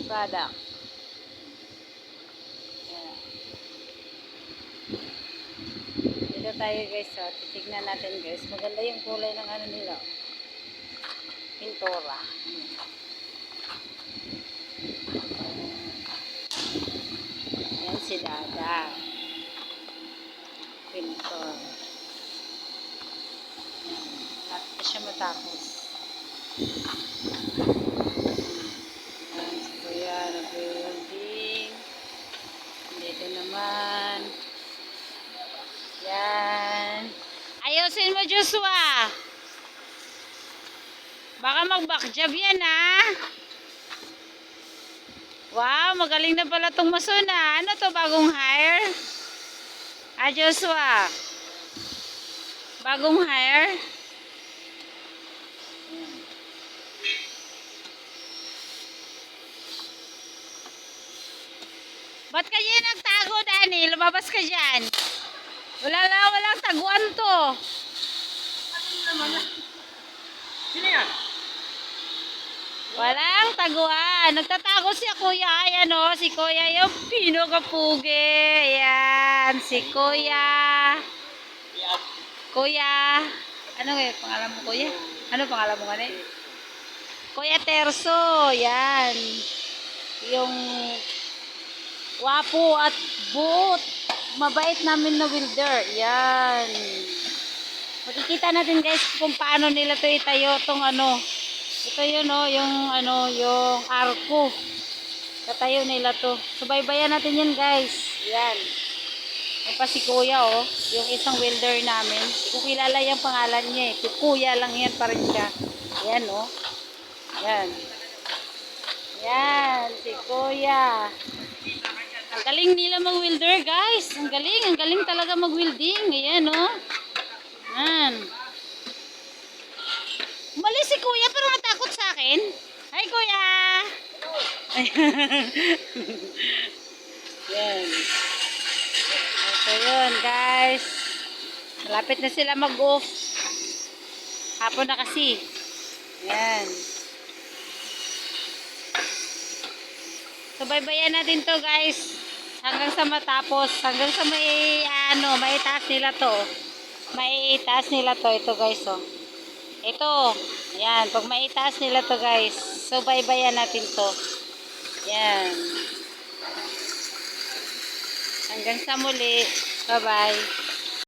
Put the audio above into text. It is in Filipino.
product. Yan. Dito tayo guys, so, titignan natin guys. Maganda yung kulay ng ano nila. Pintura. Yan si Dada. Pintor. Yan. Lapit na siya matapos. Yan si Kuya. Nag-welding. Dito naman. Yan. Ayusin mo, Joshua. Baka mag-backjob yan, ha? Wow, magaling na pala itong masuna. Ano to, bagong hire? Joshua. Bagong hire? Ba't kaya nagtago, Dani? Lumabas ka dyan. Walang taguan to. Ano naman yan? Sino yan? Walang taguan. Nagtatago si Kuya. Ayan o, si Kuya yung pinakapugi. Ayan, si Kuya. Kuya. Ano yung pangalan mo, Kuya? Ano pangalan mo kanina? Kuya Terso. Yan. Yung wapo at buot. Mabait namin na welder. Yan. Makikita natin guys kung paano nila to itayo tong ano. Ito yun yung arko. Tatayo nila to. Subaybayan natin yan guys. Yan. Yung pa si Kuya yung isang welder namin. Hindi ko kilala yung pangalan niya eh. Kuya lang yan pa rin siya. Yan Yan. Yan, si Kuya. Ang galing nila mag-welder guys. Ang galing talaga mag-welding. Ayan Yan. Umalis si Kuya pero natakot sa akin. Hi Kuya! Yan. Ito yun guys. Malapit na sila mag-off. Hapon na kasi. Yan. So baybayan natin to guys. Hanggang sa matapos. Hanggang sa maitaas nila to. Maitaas nila to. Ito guys Ito. Yan. Pag maitaas nila to guys. So baybayan natin to. Yan. Hanggang sa muli. Bye bye.